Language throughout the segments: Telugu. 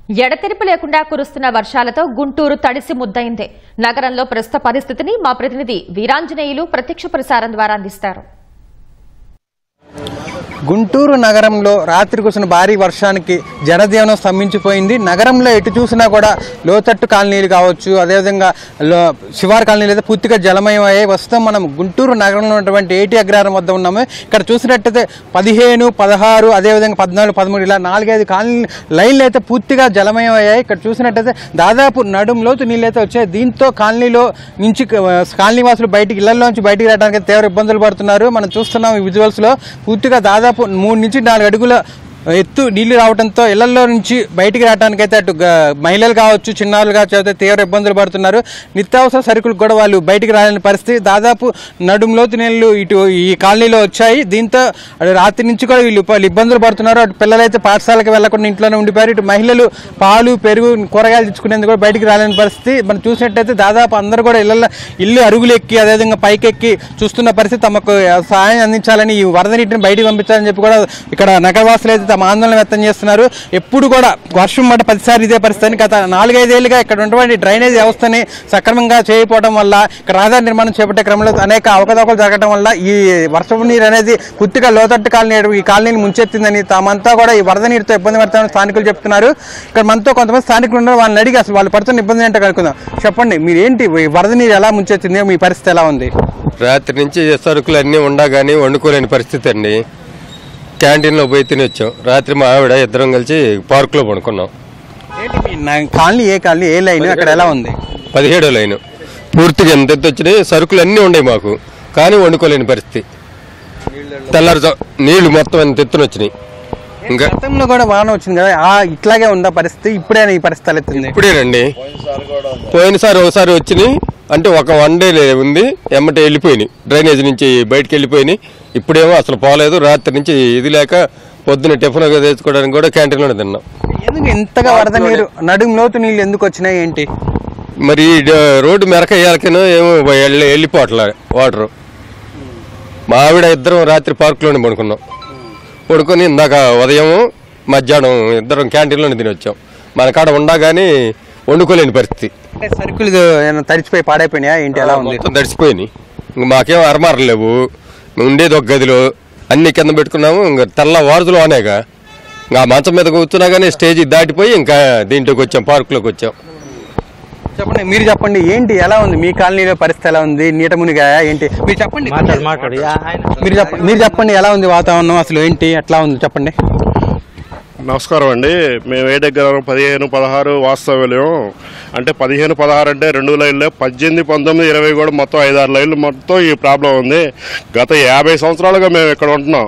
ఎడతెరిపి లేకుండా కురుస్తున్న వర్షాలతో గుంటూరు తడిసి ముద్దయింది. నగరంలో ప్రస్తుత పరిస్థితిని మా ప్రతినిధి వీరాంజనేయులు ప్రత్యక్ష ప్రసారం ద్వారా అందిస్తారు. గుంటూరు నగరంలో రాత్రి కురిసిన భారీ వర్షానికి జనజీవనం స్తంభించిపోయింది. నగరంలో ఎటు చూసినా కూడా లోతట్టు కాలనీలు కావచ్చు, అదేవిధంగా శివారు కాలనీలు అయితే పూర్తిగా జలమయం అయ్యాయి. ప్రస్తుతం మనం గుంటూరు నగరంలో ఉన్నటువంటి ఏటీ అగ్రహారం వద్ద ఉన్నాము. ఇక్కడ చూసినట్టయితే 15, 16, అదేవిధంగా 14, 13 ఇలా 4-5 కాలనీ లైన్లు అయితే పూర్తిగా జలమయం అయ్యాయి. ఇక్కడ చూసినట్టయితే దాదాపు నడుం లోతు నీళ్ళు అయితే వచ్చాయి. దీంతో కాలనీలో నుంచి కాలనీ వాసులు ఇళ్లలోంచి బయటికి రావడానికి తీవ్ర ఇబ్బందులు పడుతున్నారు. మనం చూస్తున్నాం ఈ విజువల్స్లో పూర్తిగా దాదాపు 3 నుంచి 4 అడుగుల ఎత్తు నీళ్లు రావడంతో ఇళ్లలో నుంచి బయటికి రావడానికైతే అటు మహిళలు కావచ్చు, చిన్నారులు కావచ్చు తీవ్ర ఇబ్బందులు పడుతున్నారు. నిత్యావసర సరుకులు కూడా వాళ్ళు బయటికి రాలేని పరిస్థితి. దాదాపు నడుంలోతు నీళ్లు ఇటు ఈ కాలనీలో వచ్చాయి. దీంతో రాత్రి నుంచి కూడా వీళ్ళు ఇబ్బందులు పడుతున్నారు. అటు పిల్లలైతే పాఠశాలకు వెళ్లకుండా ఇంట్లోనే ఉండిపోయారు. ఇటు మహిళలు పాలు, పెరుగు, కూరగాయలు తెచ్చుకునేందుకు కూడా బయటికి రాలేని పరిస్థితి. మనం చూసినట్టయితే దాదాపు అందరూ కూడా ఇల్లు అరుగులు ఎక్కి అదేవిధంగా పైకెక్కి చూస్తున్న పరిస్థితి. తమకు సహాయం అందించాలని, ఈ వరద నీటిని బయటికి పంపించాలని చెప్పి కూడా ఇక్కడ నగరవాసులు అయితే తమ ఆందోళన వ్యక్తం చేస్తున్నారు. ఎప్పుడు కూడా వర్షం మాట 10 సార్లు ఇదే పరిస్థితి. గత 4-5 ఏళ్లుగా ఇక్కడ ఉన్నటువంటి డ్రైనేజ్ వ్యవస్థని సక్రమంగా చేయకపోవడం వల్ల, ఇక్కడ రహదారి నిర్మాణం చేపట్టే క్రమంలో అనేక అవకతవకలు జరగడం వల్ల ఈ వర్షపు నీరు అనేది పూర్తిగా లోతట్టు కాలనీ ఈ కాలనీని ముంచెత్తిందని, తామంతా కూడా ఈ వరద నీరుతో ఇబ్బంది పడతామని స్థానికులు చెప్తున్నారు. ఇక్కడ మనతో కొంతమంది స్థానికులు ఉన్నారు. వాళ్ళని అడిగి అసలు వాళ్ళు పడుతున్న ఇబ్బంది ఏంటో కనుక్కుందాం. చెప్పండి, మీరు ఏంటి వరద నీరు ఎలా ముంచెత్తింది, మీ పరిస్థితి ఎలా ఉంది? రాత్రి నుంచి సరుకులు అన్నీ ఉండగానే వండుకోలేని పరిస్థితి అండి. క్యాంటీన్లో పోయి తినొచ్చాం. రాత్రి మా ఆవిడ ఇద్దరం కలిసి పార్కులో పడుకున్నాం. కాలనీ ఏ కాలనీ, ఏ లైన్, అక్కడ ఎలా ఉంది? 17వ లైన్. పూర్తిగా ఎంత ఎత్తు వచ్చినాయి, సరుకులు అన్నీ ఉన్నాయి మాకు, కానీ వండుకోలేని పరిస్థితి. తెల్లారు నీళ్లు మొత్తం ఎంత ఎత్తున వచ్చినాయి. ఇంకా గతంలో కూడా వాన వచ్చింది కదా, ఇట్లాగే ఉందా పరిస్థితి? ఇప్పుడేనా ఈ పరిస్థితి తలెత్తింది? ఇప్పుడేనండి. పోయినసారి ఒకసారి వచ్చినాయి అంటే ఒక 1 డే ఉంది, ఎమ్మటే వెళ్ళిపోయినాయి, డ్రైనేజ్ నుంచి బయటకు వెళ్ళిపోయినాయి. ఇప్పుడేమో అసలు పోలేదు. రాత్రి నుంచి ఇది లేక పొద్దున్న టిఫిన్ తెచ్చుకోవడానికి కూడా క్యాంటీన్లోనే తిన్నాం. ఎందుకు ఇంతగా వరద నీరు, నడుము లోతు నీళ్ళు ఎందుకు వచ్చినాయి ఏంటి? మరి రోడ్డు మెరక వేయాలకనో ఏమో వెళ్ళిపోవట్లే వాటరు. మా ఆవిడ ఇద్దరం రాత్రి పార్కులోనే పడుకొని ఇందాక ఉదయం మధ్యాహ్నం ఇద్దరం క్యాంటీన్లోనే తినొచ్చాం. మన కాడ ఉండగానే వండుకోలేని పరిస్థితి. సరుకులు తడిచిపోయి పాడైపోయినాయా ఏంటి, ఎలా ఉంది? మొత్తం తడిచిపోయినాయి. మాకేం అరమారం లేవు. ఉండేది ఒక గదిలో, అన్ని కింద పెట్టుకున్నాము. ఇంకా తెల్ల వారసులు అనేగా ఇంకా మంచం మీద కూర్చున్నా కానీ స్టేజ్ దాటిపోయి ఇంకా దీంట్లోకి వచ్చాం, పార్కులోకి వచ్చాం. చెప్పండి, మీరు చెప్పండి, ఏంటి ఎలా ఉంది మీ కాలనీలో పరిస్థితి? ఎలా ఉంది? నీట మునిగాయా ఏంటి? మీరు చెప్పండి, మీరు చెప్పండి ఎలా ఉంది వాతావరణం, అసలు ఏంటి, ఎట్లా ఉంది చెప్పండి. నమస్కారం అండి. మేము ఏ దగ్గర 15, 16 వాస్తవ్యం అంటే 15, 16 అంటే 2 లైన్లే, 18, 19, 20 కూడా మొత్తం 5-6 లైన్లు మొత్తం ఈ ప్రాబ్లం ఉంది. గత 50 సంవత్సరాలుగా మేము ఇక్కడ ఉంటున్నాం.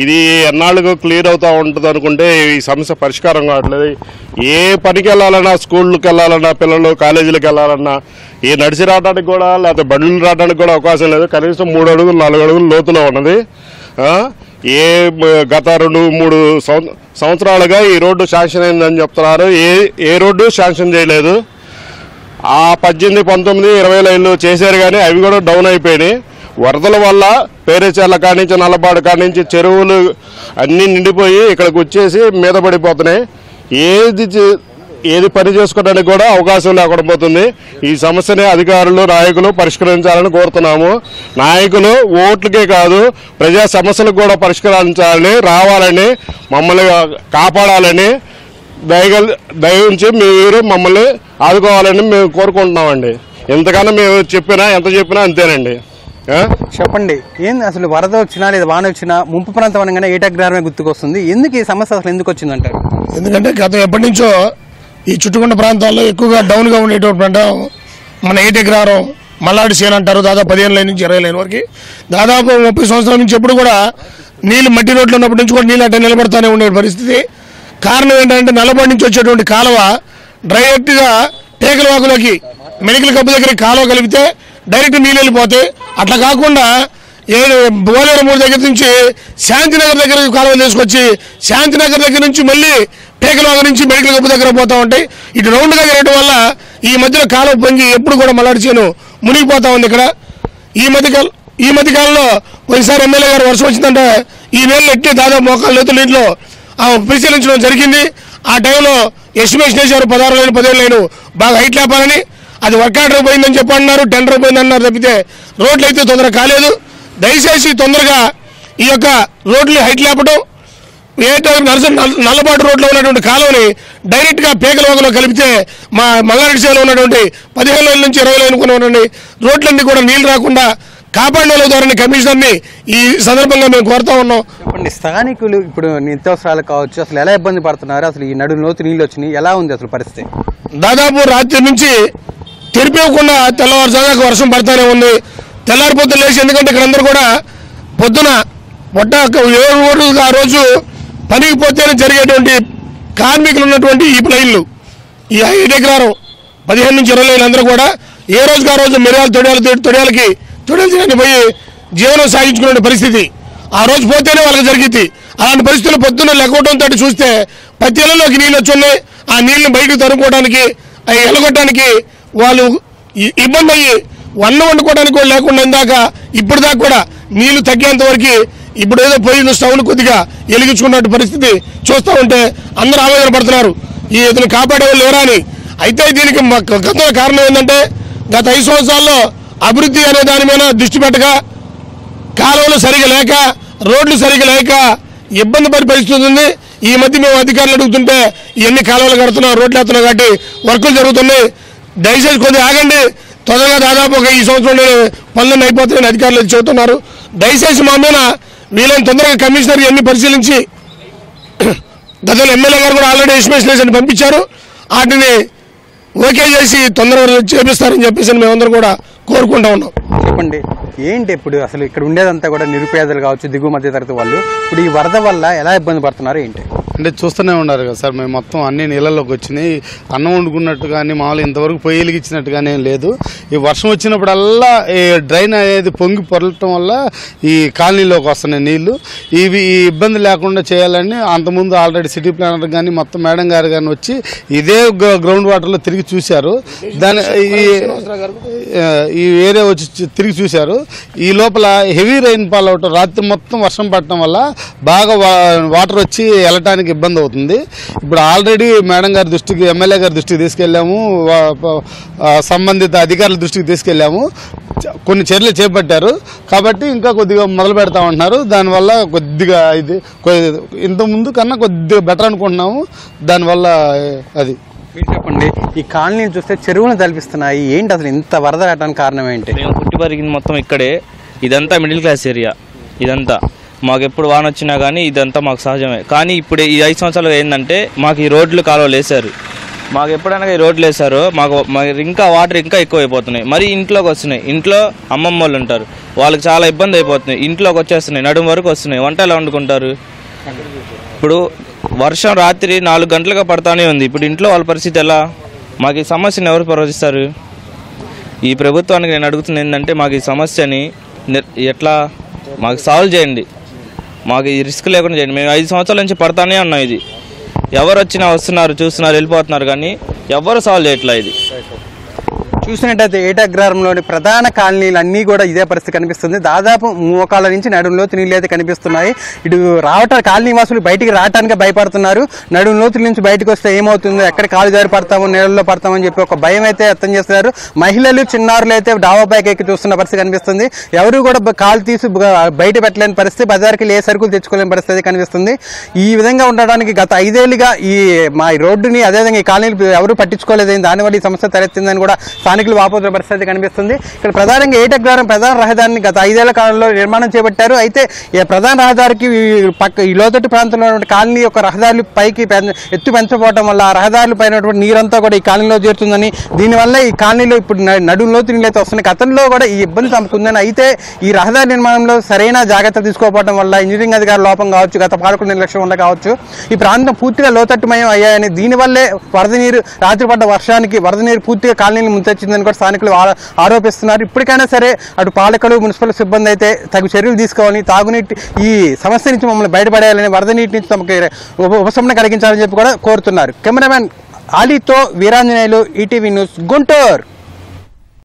ఇది ఎన్నాళ్ళకు క్లియర్ అవుతూ ఉంటుంది అనుకుంటే ఈ సమస్య పరిష్కారం కావట్లేదు. ఏ పనికి వెళ్ళాలన్నా, స్కూళ్ళకి వెళ్ళాలన్నా, పిల్లలు కాలేజీలకు వెళ్ళాలన్నా, ఈ నడిచి రావడానికి కూడా లేకపోతే బండ్లు రావడానికి కూడా అవకాశం లేదు. కనీసం 3 అడుగులు 4 అడుగులు లోతులో ఉన్నది. గత 2-3 సంవత్సరాలుగా ఈ రోడ్డు శాంక్షన్ అయిందని చెప్తున్నారు. ఏ రోడ్డు శాంక్షన్ చేయలేదు. ఆ 18, 19, 20 లైన్లు చేశారు కానీ అవి కూడా డౌన్ అయిపోయినాయి. వరదల వల్ల పేరేచర్ల కాడి నుంచి, నల్లబాడు కాడి నుంచి చెరువులు అన్నీ నిండిపోయి ఇక్కడికి వచ్చేసి మీద పడిపోతున్నాయి. ఏది పని చేసుకోవడానికి కూడా అవకాశం లేకుండా పోతుంది. ఈ సమస్యని అధికారులు, నాయకులు పరిష్కరించాలని కోరుతున్నాము. నాయకులు ఓట్లకే కాదు, ప్రజా సమస్యలకు కూడా పరిష్కరించాలని, రావాలని, మమ్మల్ని కాపాడాలని దయవుంచి మీరు మమ్మల్ని ఆదుకోవాలని మేము కోరుకుంటున్నామండి. ఎంతకన్నా మేము ఎంత చెప్పినా అంతేనండి. చెప్పండి, ఏంది అసలు వరద వచ్చినా లేదా వాన వచ్చినా ముంపు ప్రాంతం అనగానే ఏటీ అగ్రహారమే గుర్తుకొస్తుంది. ఎందుకు ఈ సమస్య అసలు ఎందుకు వచ్చిందంటారు? ఎందుకంటే గత ఎప్పటి నుంచో ఈ చుట్టుకుంట ప్రాంతాల్లో ఎక్కువగా డౌన్గా ఉండేటువంటి ప్రాంతం మన ఏటీ అగ్రహారం, మల్లాడి సేన అంటారు. దాదాపు 15 లైన్ నుంచి 20 లైన్ వరకు దాదాపు 30 సంవత్సరాల నుంచి ఎప్పుడు కూడా నీళ్ళు మట్టి రోడ్లు ఉన్నప్పటి నుంచి కూడా నీళ్ళు అట్లా నిలబడుతూనే ఉండే పరిస్థితి. కారణం ఏంటంటే నల్లబడి నుంచి వచ్చేటువంటి కాలువ డైరెక్ట్గా టేకల వాకులోకి మెడికల్ కప్పు దగ్గర కాలువ కలిపితే డైరెక్ట్ నీళ్ళు వెళ్ళిపోతాయి. అట్లా కాకుండా బోలేరు 3 దగ్గర నుంచి శాంతినగర్ దగ్గర కాలువ తీసుకొచ్చి శాంతినగర్ దగ్గర నుంచి మళ్ళీ టేకలవాగ నుంచి మెడికల్ కప్పు దగ్గర పోతూ ఉంటాయి. ఇటు రౌండ్గా జరగడం వల్ల ఈ మధ్యలో కాలువ పొంగి ఎప్పుడు కూడా మల్లాడి చేను మునిగిపోతా ఉంది. ఇక్కడ ఈ మధ్యకాలంలో ఒకసారి ఎమ్మెల్యే గారు వర్షం వచ్చిందంటే ఈ నీళ్ళు ఎట్టి దాదాపు మోకాళ్ళ లోతు నీటిలో పరిశీలించడం జరిగింది. ఆ టైంలో ఎస్టిమేషన్ వేశారు 16 లైన్ 15 లైన్ బాగా హైట్ లేపాలని. అది వర్క్ ఆర్డర్ పోయిందని చెప్పి అన్నారు, టెండర్ పోయిందన్నారు తప్పితే రోడ్లు అయితే తొందరగా కాలేదు. దయచేసి తొందరగా ఈ యొక్క రోడ్లు హైట్ లేపడం, నల్లబాటు రోడ్లో ఉన్నటువంటి కాలువని డైరెక్ట్గా పేకలవాగలో కలిపితే మా మల్లారెడ్డిసేలో ఉన్నటువంటి 15 లైన్ నుంచి 20 లైన్ ఉన్నటువంటి రోడ్లన్నీ కూడా నీళ్లు రాకుండా కాపాడే ద్వారా కమిషనర్ని ఈ సందర్భంగా మేము కోరుతా ఉన్నాం. చెప్పండి, స్థానికులు ఇప్పుడు నిత్యావసరాలు కావచ్చు అసలు ఎలా ఇబ్బంది పడుతున్నారు? అసలు ఈ నడు లోతు నీళ్ళు వచ్చినాయి, ఎలా ఉంది అసలు పరిస్థితి? దాదాపు రాత్రి నుంచి తెరిపివ్వకుండా తెల్లవారుజామున వర్షం పడతానే ఉంది. తెల్లారిపోతే లేచి, ఎందుకంటే ఇక్కడ అందరూ కూడా పొద్దున ఆ రోజు పనికి పోతేనే జరిగేటువంటి కార్మికులు ఉన్నటువంటి ఈ లైన్లు, ఈ 5 ఎకరాలు 15 నుంచి 20 లైన్లు అందరూ కూడా ఏ రోజుకి ఆ రోజు మిరియాలు తొడియాలకి పోయి జీవనం సాగించుకునే పరిస్థితి. ఆ రోజు పోతేనే వాళ్ళకి జరిగింది. అలాంటి పరిస్థితులు పొద్దున్న లెక్కవడంతో చూస్తే పత్తిలలోకి నీళ్ళు వచ్చున్నాయి. ఆ నీళ్ళని బయటకు తరుముకోవడానికి, అవి ఎలగొట్టడానికి వాళ్ళు ఇబ్బంది అయ్యి వండుకోవడానికి కూడా లేకుండా ఇందాక ఇప్పుడు దాకా కూడా నీళ్లు తగ్గేంత వరకు ఇప్పుడు ఏదో పోయిన స్టవ్లు కొద్దిగా వెలిగించుకున్న పరిస్థితి చూస్తూ ఉంటే అందరూ ఆవేదన పడుతున్నారు, ఈ ఇతను కాపాడే వాళ్ళు ఎవరా అని. అయితే దీనికి గత కారణం ఏంటంటే గత 5 సంవత్సరాల్లో అభివృద్ధి అనే దాని మీద దృష్టి పెట్టక, కాలువలు సరిగా లేక, రోడ్లు సరిగా లేక ఇబ్బంది పడి పరిస్థితి ఉంది. ఈ మధ్య మేము అధికారులు అడుగుతుంటే ఇవన్నీ కాలువలు కడుతున్నాం, రోడ్లు వేస్తున్నాం కాబట్టి వర్కులు జరుగుతున్నాయి, దయచేసి కొద్దిగా ఆగండి, తొందరగా దాదాపు ఒక ఈ సంవత్సరం పనులన్నీ అయిపోతాయని అధికారులు చెబుతున్నారు. దయచేసి మా మీద వీళ్ళని తొందరగా కమిషనర్ ఇవన్నీ పరిశీలించి, గతంలో ఎమ్మెల్యే గారు కూడా ఆల్రెడీ ఎస్టిమేషన్ పంపించారు, వాటిని ఓకే చేసి తొందరగా చేపిస్తారని చెప్పేసి మేమందరం కూడా కోరుకుంటా ఉన్నాం. చెప్పండి, ఏంటి ఇప్పుడు అసలు ఇక్కడ ఉండేదంతా కూడా నిరుపేదలు కావచ్చు, దిగువ మధ్య తరగతి వాళ్ళు ఇప్పుడు ఈ వరద వల్ల ఎలా ఇబ్బంది పడుతున్నారు ఏంటి? అంటే చూస్తూనే ఉన్నారు కదా సార్, మేము మొత్తం అన్ని నీళ్ళలోకి వచ్చినాయి. అన్నం వండుకున్నట్టు కానీ మామూలు ఇంతవరకు పొయ్యి వెలిగించినట్టు కానీ ఏం లేదు. ఈ వర్షం వచ్చినప్పుడల్లా ఈ డ్రైన్ అనేది పొంగి పొరలటం వల్ల ఈ కాలనీలోకి వస్తున్నాయి నీళ్లు. ఈ ఇబ్బంది లేకుండా చేయాలని అంతకుముందు ఆల్రెడీ సిటీ ప్లానర్ కానీ మొత్తం మేడం గారు కానీ వచ్చి ఇదే గ్రౌండ్ వాటర్లో తిరిగి చూశారు. దాని ఈ ఏరియా వచ్చి తిరిగి చూశారు. ఈ లోపల హెవీ రైన్ ఫాల్ అవటం, రాత్రి మొత్తం వర్షం పడటం వల్ల బాగా వాటర్ వచ్చి వెళ్ళటానికి ఇబ్బంది అవుతుంది. ఇప్పుడు ఆల్రెడీ మేడం గారి దృష్టికి, ఎమ్మెల్యే గారి దృష్టికి తీసుకెళ్లాము, సంబంధిత అధికారుల దృష్టికి తీసుకెళ్లాము, కొన్ని చర్యలు చేపట్టారు. కాబట్టి ఇంకా కొద్దిగా మొదలు పెడతామంటున్నారు. దానివల్ల కొద్దిగా ఇది ఇంతకుముందు కన్నా కొద్దిగా బెటర్ అనుకుంటున్నాము. దానివల్ల అది మీరు చెప్పండి, ఈ కాలనీని చూస్తే చెరువులను తలపిస్తున్నాయి, ఏంటి అసలు ఇంత వరద రావడానికి కారణం ఏంటి? మేము పుట్టి పరిగింది మొత్తం ఇక్కడే. ఇదంతా మిడిల్ క్లాస్ ఏరియా. ఇదంతా మాకు ఎప్పుడు వాన వచ్చినా కానీ ఇదంతా మాకు సహజమే. కానీ ఇప్పుడు ఈ 5 సంవత్సరాలు ఏంటంటే మాకు ఈ రోడ్లు కాలువలు వేశారు. మాకు ఎప్పుడైనా ఈ రోడ్లు వేశారో మాకు ఇంకా వాటర్ ఇంకా ఎక్కువ అయిపోతున్నాయి. మరి ఇంట్లోకి వస్తున్నాయి. ఇంట్లో అమ్మమ్మ వాళ్ళు ఉంటారు, వాళ్ళకి చాలా ఇబ్బంది అయిపోతున్నాయి. ఇంట్లోకి వచ్చేస్తున్నాయి, నడుము వరకు వస్తున్నాయి. వంట ఎలా వండుకుంటారు? ఇప్పుడు వర్షం రాత్రి 4 గంటలుగా పడతానే ఉంది. ఇప్పుడు ఇంట్లో వాళ్ళ పరిస్థితి ఎలా? మాకు ఈ సమస్యను ఎవరు ప్రవర్తిస్తారు? ఈ ప్రభుత్వానికి నేను అడుగుతుంది ఏంటంటే మాకు ఈ సమస్యని ఎట్లా మాకు సాల్వ్ చేయండి, మాకు ఈ రిస్క్ లేకుండా చేయండి. మేము 5 సంవత్సరాల నుంచి పడతానే ఉన్నాం. ఇది ఎవరు వచ్చినా వస్తున్నారు, చూస్తున్నారు, వెళ్ళిపోతున్నారు, కానీ ఎవరు సాల్వ్ చేయట్లా. ఇది చూసినట్టయితే ఏటగ్రహారంలోని ప్రధాన కాలనీలు అన్నీ కూడా ఇదే పరిస్థితి కనిపిస్తుంది. దాదాపు మోకాళ్ళ నుంచి నడుంలోతు నీళ్ళు అయితే కనిపిస్తున్నాయి. ఇటు కాలనీ వాసులు బయటికి రావడానికి భయపడుతున్నారు. నడుంలోతు నుంచి బయటకు వస్తే ఏమవుతుందో, ఎక్కడ కాలు జారి పడతామో, నీళ్ళలో పడతామని చెప్పి ఒక భయం అయితే వ్యక్తం చేస్తున్నారు. మహిళలు, చిన్నారులు అయితే డాబా పైకి ఎక్కి చూస్తున్న పరిస్థితి కనిపిస్తుంది. ఎవరు కూడా కాలు తీసి బయట పెట్టలేని పరిస్థితి, బజార్కి ఏ సరుకులు తెచ్చుకోలేని పరిస్థితి కనిపిస్తుంది. ఈ విధంగా ఉండడానికి గత 5 ఏళ్లుగా మా రోడ్డుని, అదేవిధంగా ఈ కాలనీలు ఎవరు పట్టించుకోలేదు. దానివల్ల ఈ సమస్య తలెత్తిందని కూడా స్థానికులు వాపోతున్న పరిస్థితి కనిపిస్తుంది. ఇక్కడ ప్రధానంగా ఏటగ్రహారం ప్రధాన రహదారిని గత 5 ఏళ్ల కాలంలో నిర్మాణం చేపట్టారు. అయితే ప్రధాన రహదారికి ఈ లోతట్టు ప్రాంతంలో ఉన్న కాలనీ యొక్క రహదారులు పైకి ఎత్తు పెంచకపోవడం వల్ల ఆ రహదారులు పైన నీరంతా కూడా ఈ కాలనీలో చేరుతుందని, దీనివల్ల ఈ కాలనీలో ఇప్పుడు నడుంలోతు నీళ్ళు అయితే వస్తున్నాయి. గతంలో కూడా ఈ ఇబ్బంది తమకుందని, అయితే ఈ రహదారి నిర్మాణంలో సరైన జాగ్రత్తలు తీసుకోకపోవడం వల్ల, ఇంజనీరింగ్ అధికారుల లోపం కావచ్చు, గత పాలకుల నిర్లక్ష్యం వల్ల కావచ్చు, ఈ ప్రాంతం పూర్తిగా లోతట్టుమయం అయ్యాయని, దీనివల్లే వరద నీరు రాత్రి పడ్డ వర్షానికి వరద నీరు పూర్తిగా కాలనీని ముంచెచ్చిందని కూడా స్థానికులు ఆరోపిస్తున్నారు. ఇప్పటికైనా సరే అటు పాలకులు, మున్సిపల్ సిబ్బంది అయితే తగు చర్యలు తీసుకోవాలని, తాగునీటి ఈ సమస్య నుంచి మమ్మల్ని బయటపడేయాలని, వరద నీటి నుంచి తమకు ఉపశమనం కలిగించాలని చెప్పి కూడా కోరుతున్నారు. కెమెరామెన్ ఆలీతో వీరాంజనేయులు, ఈటీవీ న్యూస్, గుంటూరు.